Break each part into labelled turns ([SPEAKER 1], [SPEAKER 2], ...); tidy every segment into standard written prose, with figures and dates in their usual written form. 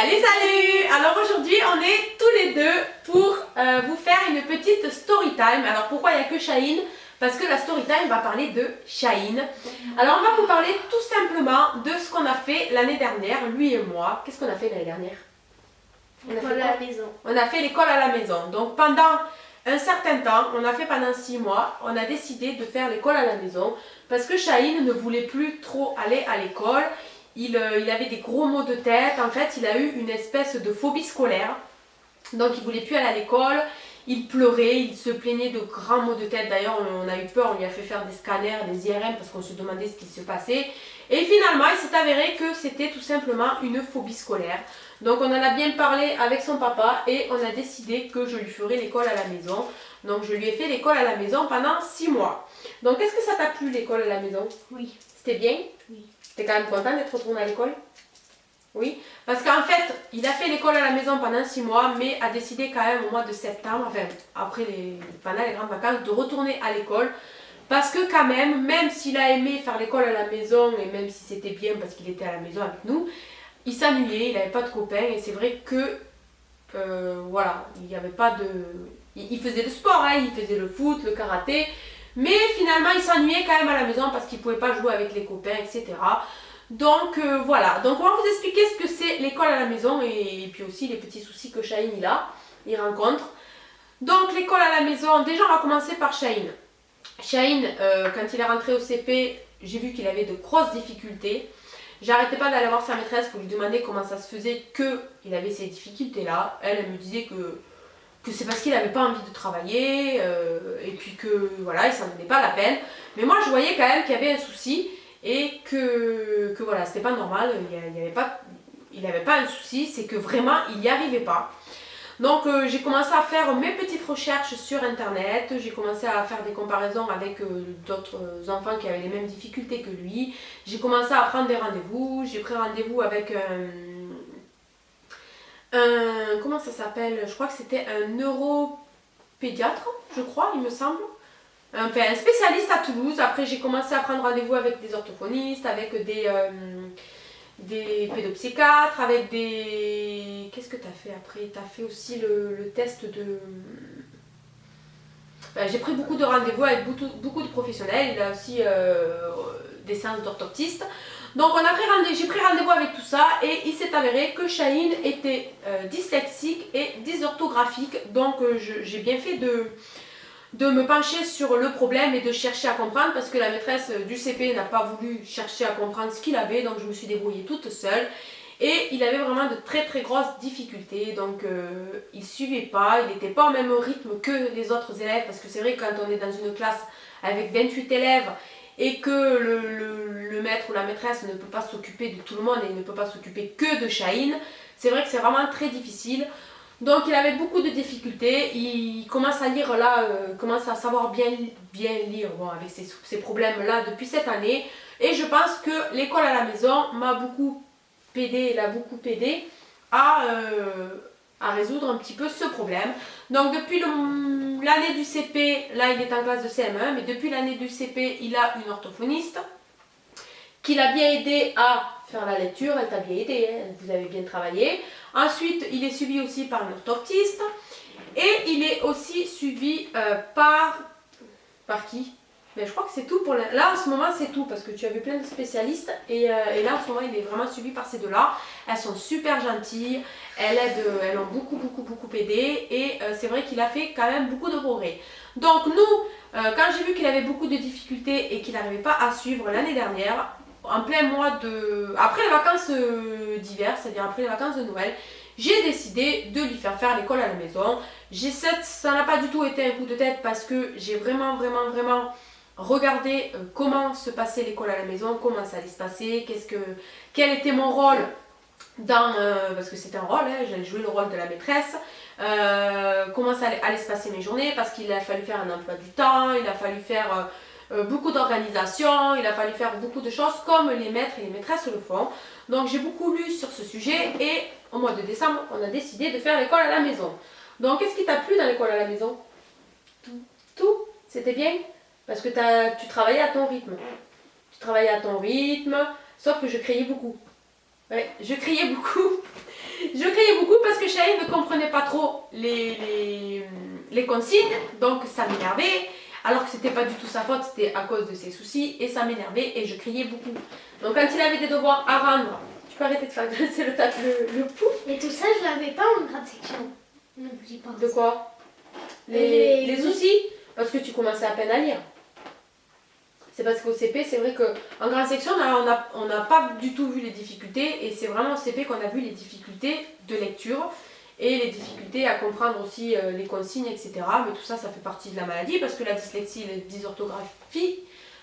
[SPEAKER 1] Salut, salut! Alors aujourd'hui, on est tous les deux pour vous faire une petite story time. Alors pourquoi il n'y a que Shaheen? Parce que la story time va parler de Shaheen. Alors on va vous parler tout simplement de ce qu'on a fait l'année dernière, lui et moi. Qu'est-ce qu'on a fait l'année dernière?
[SPEAKER 2] L'école à la maison.
[SPEAKER 1] On a fait l'école à la maison. Donc pendant un certain temps, on a fait pendant 6 mois, on a décidé de faire l'école à la maison parce que Shaheen ne voulait plus trop aller à l'école. Il avait des gros maux de tête. En fait, il a eu une espèce de phobie scolaire. Donc, il ne voulait plus aller à l'école. Il pleurait, il se plaignait de grands maux de tête. D'ailleurs, on a eu peur, on lui a fait faire des scanners, des IRM parce qu'on se demandait ce qui se passait. Et finalement, il s'est avéré que c'était tout simplement une phobie scolaire. Donc, on en a bien parlé avec son papa et on a décidé que je lui ferais l'école à la maison. Donc, je lui ai fait l'école à la maison pendant 6 mois. Donc, est-ce que ça t'a plu l'école à la maison?
[SPEAKER 2] Oui.
[SPEAKER 1] C'était bien?
[SPEAKER 2] Oui.
[SPEAKER 1] T'es quand même content d'être retourné à l'école? Oui. Parce qu'en fait, il a fait l'école à la maison pendant 6 mois, mais a décidé quand même au mois de septembre, enfin, pendant les grandes vacances, de retourner à l'école. Parce que quand même s'il a aimé faire l'école à la maison, et même si c'était bien parce qu'il était à la maison avec nous, il s'ennuyait, il n'avait pas de copains, et c'est vrai que, voilà, il n'y avait pas de... Il faisait le sport, hein, il faisait le foot, le karaté, mais finalement il s'ennuyait quand même à la maison parce qu'il ne pouvait pas jouer avec les copains, etc. Donc voilà, donc on va vous expliquer ce que c'est l'école à la maison et puis aussi les petits soucis que Shaheen il rencontre. Donc l'école à la maison, déjà on va commencer par Shaheen. Shaheen, quand il est rentré au CP, j'ai vu qu'il avait de grosses difficultés. J'arrêtais pas d'aller voir sa maîtresse pour lui demander comment ça se faisait qu'il avait ces difficultés-là. Elle me disait que c'est parce qu'il n'avait pas envie de travailler et puis que voilà, il s'en donnait pas la peine. Mais moi je voyais quand même qu'il y avait un souci et que voilà, c'était pas normal, il n'avait pas un souci, c'est que vraiment il n'y arrivait pas. Donc j'ai commencé à faire mes petites recherches sur internet, j'ai commencé à faire des comparaisons avec d'autres enfants qui avaient les mêmes difficultés que lui. J'ai commencé à prendre des rendez-vous, j'ai pris rendez-vous avec comment ça s'appelle? Je crois que c'était un neuropédiatre, je crois, il me semble. Enfin, un spécialiste à Toulouse. Après, j'ai commencé à prendre rendez-vous avec des orthophonistes, avec des pédopsychiatres, avec des... Qu'est-ce que tu as fait après? Tu as fait aussi le test de... Enfin, j'ai pris beaucoup de rendez-vous avec beaucoup de professionnels. Il a aussi des séances d'orthoptistes. Donc j'ai pris rendez-vous avec tout ça et il s'est avéré que Shaheen était dyslexique et dysorthographique. Donc j'ai bien fait de me pencher sur le problème et de chercher à comprendre parce que la maîtresse du CP n'a pas voulu chercher à comprendre ce qu'il avait, donc je me suis débrouillée toute seule. Et il avait vraiment de très très grosses difficultés, donc il ne suivait pas, il n'était pas au même rythme que les autres élèves parce que c'est vrai que quand on est dans une classe avec 28 élèves et que le maître ou la maîtresse ne peut pas s'occuper de tout le monde et ne peut pas s'occuper que de Shaheen, c'est vrai que c'est vraiment très difficile. Donc il avait beaucoup de difficultés, il commence à lire là, commence à savoir bien lire bon, avec ces problèmes-là depuis cette année. Et je pense que l'école à la maison m'a beaucoup aidé, l'a beaucoup aidé à résoudre un petit peu ce problème. Donc depuis l'année du CP, là il est en classe de CM1, mais depuis l'année du CP, il a une orthophoniste qui l'a bien aidé à faire la lecture, elle t'a bien aidé, hein, vous avez bien travaillé. Ensuite, il est suivi aussi par un orthoptiste et il est aussi suivi par qui? Mais je crois que c'est tout pour là en ce moment c'est tout parce que tu as vu plein de spécialistes et là en ce moment il est vraiment suivi par ces deux-là. Elles sont super gentilles, elles ont beaucoup aidé et c'est vrai qu'il a fait quand même beaucoup de progrès. Donc nous, quand j'ai vu qu'il avait beaucoup de difficultés et qu'il n'arrivait pas à suivre l'année dernière, en plein mois de... après les vacances d'hiver, c'est-à-dire après les vacances de Noël, j'ai décidé de lui faire l'école à la maison. Ça n'a pas du tout été un coup de tête parce que j'ai vraiment regardé comment se passait l'école à la maison, comment ça allait se passer, quel était mon rôle dans... parce que c'était un rôle, hein, j'allais jouer le rôle de la maîtresse. Comment ça allait se passer mes journées parce qu'il a fallu faire un emploi du temps, il a fallu faire... beaucoup d'organisation, il a fallu faire beaucoup de choses comme les maîtres et les maîtresses le font. Donc j'ai beaucoup lu sur ce sujet et au mois de décembre, on a décidé de faire l'école à la maison. Donc qu'est-ce qui t'a plu dans l'école à la maison? Tout. C'était bien? Parce que tu travaillais à ton rythme. Tu travaillais à ton rythme, sauf que je criais beaucoup. Ouais, je criais beaucoup. Je criais beaucoup parce que Shaheen ne comprenait pas trop les consignes, donc ça m'énervait. Alors que c'était pas du tout sa faute, c'était à cause de ses soucis et ça m'énervait et je criais beaucoup. Donc quand il avait des devoirs à rendre, tu peux arrêter de faire grincer le pouls.
[SPEAKER 2] Et tout ça, je l'avais pas en grande section. Non, j'y pense.
[SPEAKER 1] De quoi? Les soucis? Parce que tu commençais à peine à lire. C'est parce qu'au CP, c'est vrai qu'en grande section, on n'a pas du tout vu les difficultés et c'est vraiment au CP qu'on a vu les difficultés de lecture et les difficultés à comprendre aussi les consignes, etc. Mais tout ça, ça fait partie de la maladie parce que la dyslexie et la dysorthographie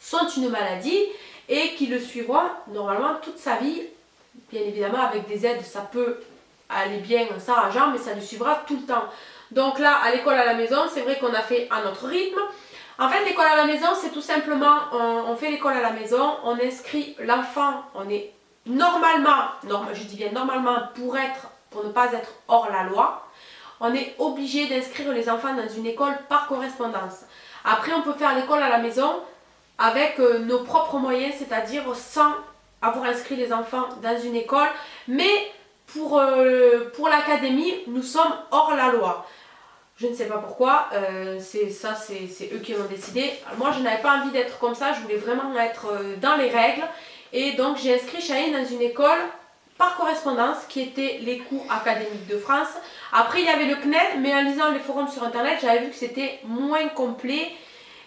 [SPEAKER 1] sont une maladie et qui le suivront normalement toute sa vie. Bien évidemment, avec des aides, ça peut aller bien en s'arrangeant, mais ça le suivra tout le temps. Donc là, à l'école à la maison, c'est vrai qu'on a fait à notre rythme. En fait, l'école à la maison, c'est tout simplement, on fait l'école à la maison, on inscrit l'enfant, on est normalement, je dis bien normalement, pour ne pas être hors la loi, on est obligé d'inscrire les enfants dans une école par correspondance. Après, on peut faire l'école à la maison avec nos propres moyens, c'est-à-dire sans avoir inscrit les enfants dans une école, mais pour l'académie, nous sommes hors la loi. Je ne sais pas pourquoi, c'est eux qui l'ont décidé. Moi, je n'avais pas envie d'être comme ça, je voulais vraiment être dans les règles. Et donc, j'ai inscrit Shaheen dans une école par correspondance qui était les cours académiques de France. Après, il y avait le CNED, mais en lisant les forums sur Internet, j'avais vu que c'était moins complet.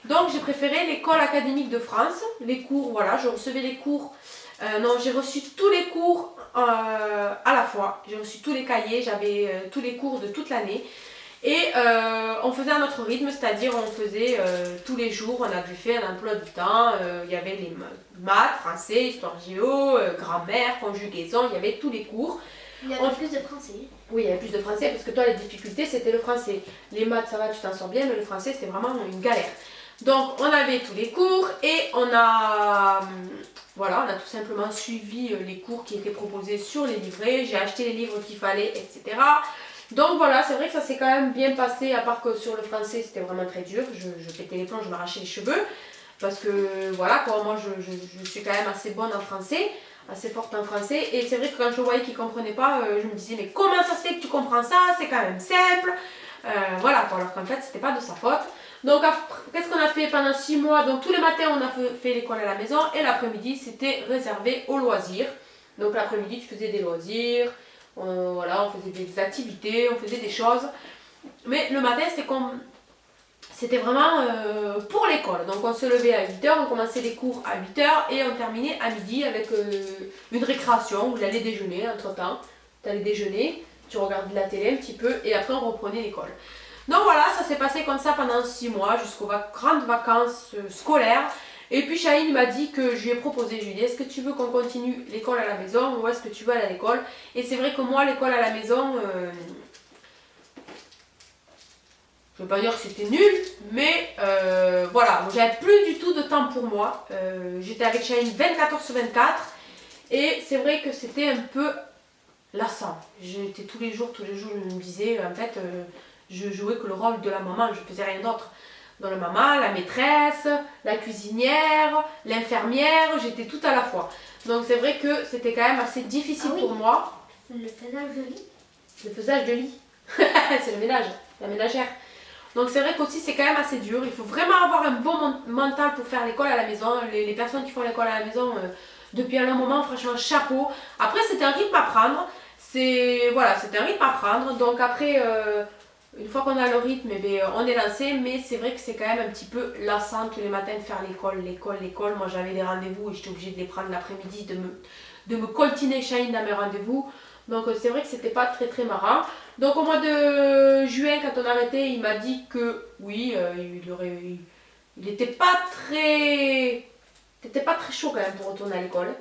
[SPEAKER 1] Donc, j'ai préféré l'école académique de France. Les cours, voilà, je recevais les cours. Non, j'ai reçu tous les cours à la fois. J'ai reçu tous les cahiers, j'avais tous les cours de toute l'année. Et on faisait à notre rythme, c'est-à-dire on faisait tous les jours, on avait fait un emploi du temps, il y avait les maths, français, histoire géo, grammaire, conjugaison, il y avait tous les cours.
[SPEAKER 2] Il y avait plus de français.
[SPEAKER 1] Oui, il y avait plus de français parce que toi, les difficultés, c'était le français. Les maths, ça va, tu t'en sors bien, mais le français, c'était vraiment une galère. Donc, on avait tous les cours et on a tout simplement suivi les cours qui étaient proposés sur les livrets. J'ai acheté les livres qu'il fallait, etc. Donc voilà, c'est vrai que ça s'est quand même bien passé, à part que sur le français, c'était vraiment très dur. Je pétais les plombs, je m'arrachais les cheveux. Parce que voilà, moi, je suis quand même assez bonne en français, assez forte en français. Et c'est vrai que quand je voyais qu'il ne comprenait pas, je me disais, mais comment ça se fait que tu comprends ça? C'est quand même simple. Voilà, alors qu'en fait, c'était pas de sa faute. Donc, qu'est-ce qu'on a fait pendant 6 mois? Donc, tous les matins, on a fait l'école à la maison et l'après-midi, c'était réservé aux loisirs. Donc, l'après-midi, tu faisais des loisirs, on faisait des activités, on faisait des choses. Mais le matin, c'était vraiment pour l'école. Donc, on se levait à 8h, on commençait les cours à 8h et on terminait à midi avec une récréation où j'allais déjeuner entre-temps. Tu allais déjeuner, tu regardais la télé un petit peu et après, on reprenait l'école. Donc voilà, ça s'est passé comme ça pendant 6 mois jusqu'aux grandes vacances scolaires. Et puis Shaheen m'a dit que je lui ai proposé, je lui ai dit, est-ce que tu veux qu'on continue l'école à la maison ou est-ce que tu veux aller à l'école? Et c'est vrai que moi, l'école à la maison, je ne veux pas dire que c'était nul, mais voilà, j'avais plus du tout de temps pour moi. J'étais avec Shaheen 24h/24 et c'est vrai que c'était un peu lassant. J'étais tous les jours, je me disais, en fait... je jouais que le rôle de la maman, je faisais rien d'autre. Dans la maman, la maîtresse, la cuisinière, l'infirmière, j'étais tout à la fois. Donc c'est vrai que c'était quand même assez difficile pour moi.
[SPEAKER 2] Le faisage de lit.
[SPEAKER 1] Le faisage de lit. C'est le ménage, la ménagère. Donc c'est vrai qu'aussi c'est quand même assez dur. Il faut vraiment avoir un bon mental pour faire l'école à la maison. Les personnes qui font l'école à la maison depuis un long moment, franchement, chapeau. Après c'était un rythme à prendre. C'était un rythme à prendre. Donc après... une fois qu'on a le rythme, on est lancé, mais c'est vrai que c'est quand même un petit peu lassant tous les matins de faire l'école. Moi j'avais des rendez-vous et j'étais obligée de les prendre l'après-midi, de me coltiner Shaheen dans mes rendez-vous. Donc c'est vrai que c'était pas très très marrant. Donc au mois de juin, quand on a arrêté, il m'a dit que oui, il était pas très chaud quand même pour retourner à l'école.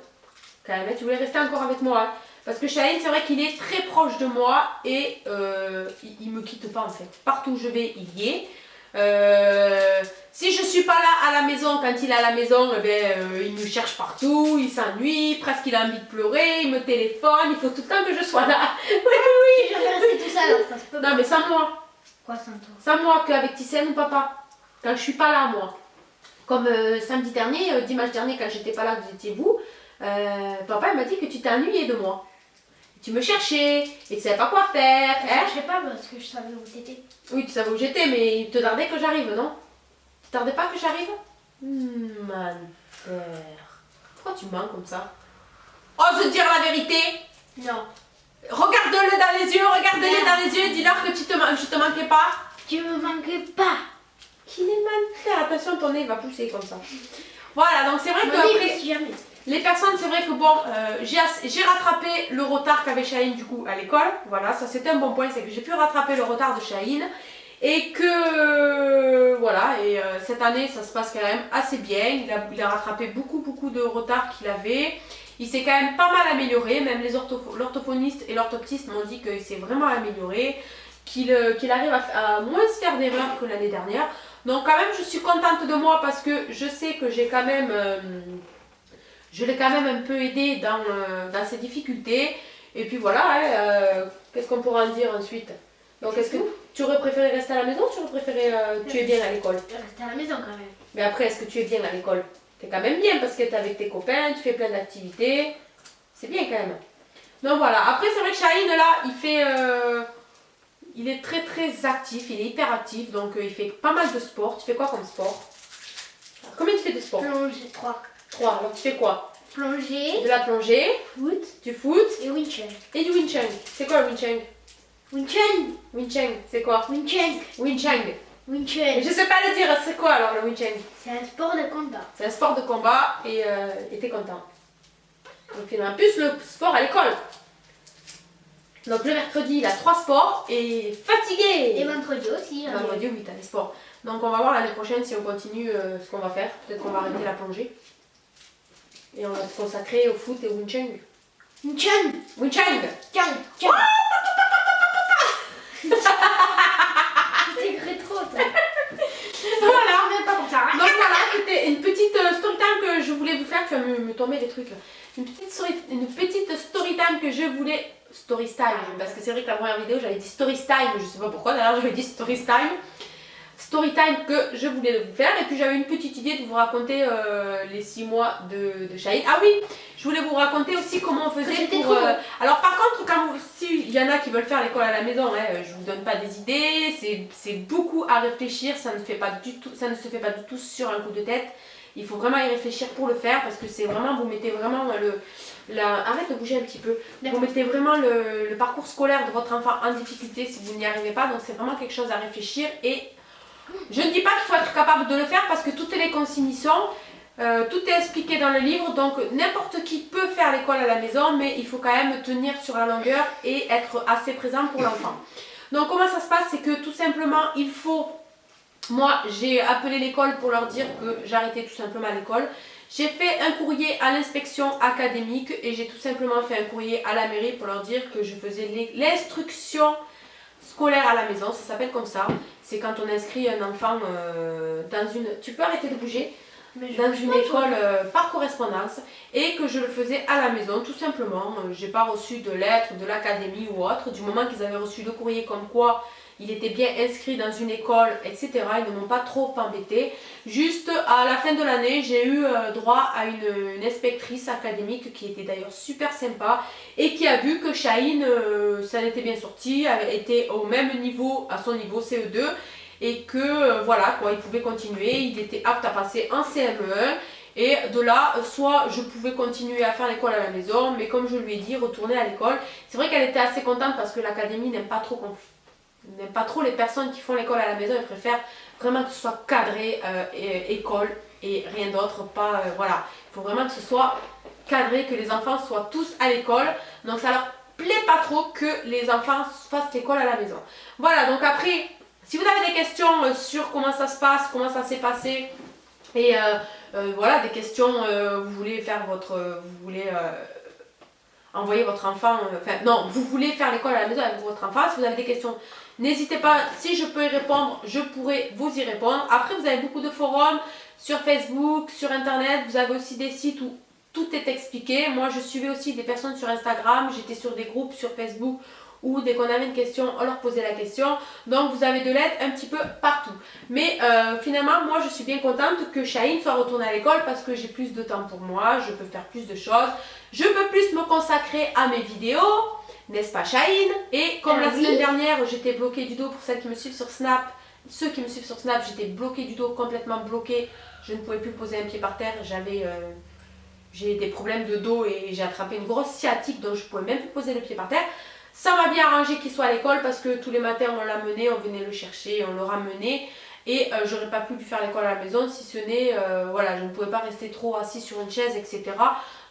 [SPEAKER 1] Quand même, tu voulais rester encore avec moi. Hein. Parce que Shaheen, c'est vrai qu'il est très proche de moi et il me quitte pas en fait. Partout où je vais, il y est. Si je suis pas là à la maison, quand il est à la maison, il me cherche partout, il s'ennuie, presque il a envie de pleurer, il me téléphone, il faut tout le temps que je sois là. Oui.
[SPEAKER 2] Je vais rester tout seul, ça se peut pas.
[SPEAKER 1] Non mais sans moi.
[SPEAKER 2] Quoi sans toi?
[SPEAKER 1] Sans moi, qu'avec Tissène ou papa. Quand je suis pas là, moi. Comme samedi dernier, dimanche dernier, quand j'étais pas là, vous étiez vous, papa il m'a dit que tu t'es ennuyé de moi. Tu me cherchais et tu savais pas quoi faire. Hein?
[SPEAKER 2] Je sais pas parce que je savais où t'étais.
[SPEAKER 1] Oui, tu savais où j'étais, mais il te tardait que j'arrive, non? Tu tardais pas que j'arrive? Menteur. Pourquoi tu mens comme ça? Ose dire la vérité.
[SPEAKER 2] Non.
[SPEAKER 1] Regarde-le dans les yeux, regarde-le dans les yeux, dis-leur que je te manquais pas.
[SPEAKER 2] Tu me manquais pas.
[SPEAKER 1] Qu'il est menteur. Attention, ton nez va pousser comme ça. Voilà, donc c'est vrai que
[SPEAKER 2] Mon nez
[SPEAKER 1] après,
[SPEAKER 2] pousse jamais.
[SPEAKER 1] les personnes, c'est vrai que bon, j'ai rattrapé le retard qu'avait Shaheen du coup à l'école. Voilà, ça c'était un bon point, c'est que j'ai pu rattraper le retard de Shaheen. Et que voilà, et cette année ça se passe quand même assez bien. Il a rattrapé beaucoup de retard qu'il avait. Il s'est quand même pas mal amélioré, même l'orthophonistes et l'orthoptiste m'ont dit qu'il s'est vraiment amélioré, qu'il arrive à moins se faire d'erreurs que l'année dernière. Donc quand même je suis contente de moi parce que je sais que j'ai quand même, je l'ai quand même un peu aidé dans ses difficultés. Et puis voilà, hein, qu'est-ce qu'on pourra en dire ensuite? Donc est-ce que tu aurais préféré rester à la maison ou tu aurais préféré tu es bien à l'école?
[SPEAKER 2] Rester à la maison quand même.
[SPEAKER 1] Mais après, est-ce que tu es bien à l'école? T'es quand même bien parce que t'es avec tes copains, tu fais plein d'activités. C'est bien quand même. Donc voilà, après c'est vrai que Shaheen là, il est très actif, il est hyper actif, donc il fait pas mal de sport. Tu fais quoi comme sport? Combien tu fais de sport?
[SPEAKER 2] Plongée 3.
[SPEAKER 1] 3, alors tu fais quoi?
[SPEAKER 2] Plongée,
[SPEAKER 1] De la plongée,
[SPEAKER 2] foot
[SPEAKER 1] du foot
[SPEAKER 2] et Wing Chun.
[SPEAKER 1] et du Wing Chun. C'est quoi le Wing Chun?
[SPEAKER 2] Wing Chun.
[SPEAKER 1] Wing Chun, c'est quoi?
[SPEAKER 2] Wing Chun.
[SPEAKER 1] Wing Chun.
[SPEAKER 2] Wing
[SPEAKER 1] Mais
[SPEAKER 2] Chun.
[SPEAKER 1] je sais pas le dire, c'est quoi alors le Wing Chun?
[SPEAKER 2] C'est un sport de combat.
[SPEAKER 1] C'est un sport de combat et t'es content. Donc il a en plus le sport à l'école. Donc le mercredi il a 3 sports et il est fatigué.
[SPEAKER 2] Et vendredi aussi. hein.
[SPEAKER 1] Vendredi oui t'as les sports. Donc on va voir l'année prochaine si on continue ce qu'on va faire. Peut-être qu'on va arrêter la plongée. Et on va se consacrer au foot et au Wing Chun.
[SPEAKER 2] Wing Chun.
[SPEAKER 1] Wing Chun.
[SPEAKER 2] Chun. Chun. C'est rétro toi.
[SPEAKER 1] Voilà.
[SPEAKER 2] Même pas comme ça. hein.
[SPEAKER 1] Donc voilà, c'était une petite story time que je voulais vous faire. Tu vas me tomber des trucs là. Une petite story time que je voulais. Story time, parce que c'est vrai que la première vidéo j'avais dit story time, je sais pas pourquoi d'ailleurs j'avais dit story time. Story time que je voulais vous faire, et puis j'avais une petite idée de vous raconter les 6 mois de Shaheen. Ah oui, je voulais vous raconter aussi comment on faisait pour... alors par contre, s'il y en a qui veulent faire l'école à la maison, hein, je vous donne pas des idées, c'est beaucoup à réfléchir, ça ne se fait pas du tout sur un coup de tête. Il faut vraiment y réfléchir pour le faire, parce que c'est vraiment, vous mettez vraiment arrête de bouger un petit peu. Vous mettez vraiment le parcours scolaire de votre enfant en difficulté si vous n'y arrivez pas, donc c'est vraiment quelque chose à réfléchir. Et je ne dis pas qu'il faut être capable de le faire parce que toutes les consignes y sont, tout est expliqué dans le livre, donc n'importe qui peut faire l'école à la maison, mais il faut quand même tenir sur la longueur et être assez présent pour l'enfant. Donc comment ça se passe, c'est que tout simplement il faut... Moi j'ai appelé l'école pour leur dire que j'arrêtais tout simplement l'école. J'ai fait un courrier à l'inspection académique et j'ai tout simplement fait un courrier à la mairie pour leur dire que je faisais l'instruction scolaire à la maison, ça s'appelle comme ça. C'est quand on inscrit un enfant dans une... Tu peux arrêter de bouger? Dans une école par correspondance, et que je le faisais à la maison tout simplement. J'ai pas reçu de lettre de l'académie ou autre. Du moment qu'ils avaient reçu le courrier comme quoi il était bien inscrit dans une école, etc., ils ne m'ont pas trop embêté. Juste à la fin de l'année, j'ai eu droit à une inspectrice académique qui était d'ailleurs super sympa et qui a vu que Shaheen, ça n'était bien sorti, avait été au même niveau, à son niveau CE2, et que voilà quoi, il pouvait continuer, il était apte à passer en CM1. Et de là, soit je pouvais continuer à faire l'école à la maison, mais comme je lui ai dit, retourner à l'école. C'est vrai qu'elle était assez contente parce que l'académie n'aime pas trop les personnes qui font l'école à la maison. Elle préfère vraiment que ce soit cadré, école et rien d'autre. Pas voilà, il faut vraiment que ce soit cadré, que les enfants soient tous à l'école. Donc ça leur plaît pas trop que les enfants fassent l'école à la maison. Voilà, donc après, si vous avez des questions sur comment ça se passe, comment ça s'est passé, et voilà, des questions, vous voulez faire vous voulez envoyer votre enfant, non, vous voulez faire l'école à la maison avec votre enfant, si vous avez des questions, n'hésitez pas, si je peux y répondre, je pourrai vous y répondre. Après, vous avez beaucoup de forums sur Facebook, sur internet, vous avez aussi des sites où tout est expliqué. Moi, je suivais aussi des personnes sur Instagram, j'étais sur des groupes sur Facebook où dès qu'on avait une question, on leur posait la question. Donc vous avez de l'aide un petit peu partout. Mais finalement, moi je suis bien contente que Shaheen soit retourné à l'école parce que j'ai plus de temps pour moi, je peux faire plus de choses, je peux plus me consacrer à mes vidéos. n'est-ce pas Shahine? Et comme la
[SPEAKER 2] Oui.
[SPEAKER 1] semaine dernière, j'étais bloquée du dos pour celles qui me suivent sur Snap. Ceux qui me suivent sur Snap, j'étais bloquée du dos, complètement bloquée. Je ne pouvais plus poser un pied par terre. J'ai des problèmes de dos et j'ai attrapé une grosse sciatique, donc je ne pouvais même plus poser le pied par terre. Ça m'a bien arrangé qu'il soit à l'école parce que tous les matins on l'amenait, on venait le chercher, on le ramenait. Et j'aurais pas pu lui faire l'école à la maison si ce n'est, voilà, je ne pouvais pas rester trop assis sur une chaise, etc.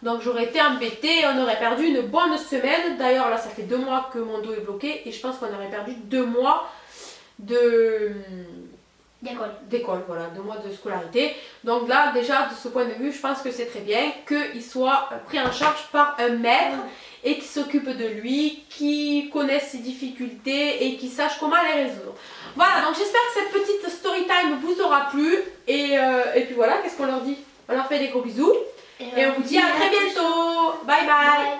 [SPEAKER 1] Donc j'aurais été embêtée, on aurait perdu une bonne semaine. D'ailleurs là ça fait 2 mois que mon dos est bloqué et je pense qu'on aurait perdu 2 mois d'école, voilà, 2 mois de scolarité. Donc là déjà de ce point de vue je pense que c'est très bien qu'il soit pris en charge par un maître et qui s'occupe de lui, qui connaisse ses difficultés et qui sache comment les résoudre. Voilà, donc j'espère que cette petite story time vous aura plu et puis voilà, qu'est-ce qu'on leur dit? On leur fait des gros bisous et on vous dit à très bientôt. Bye bye.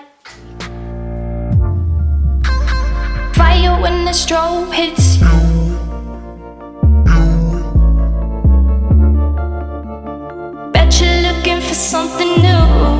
[SPEAKER 3] Fire when the strobe hits you. Bet you're looking for something new.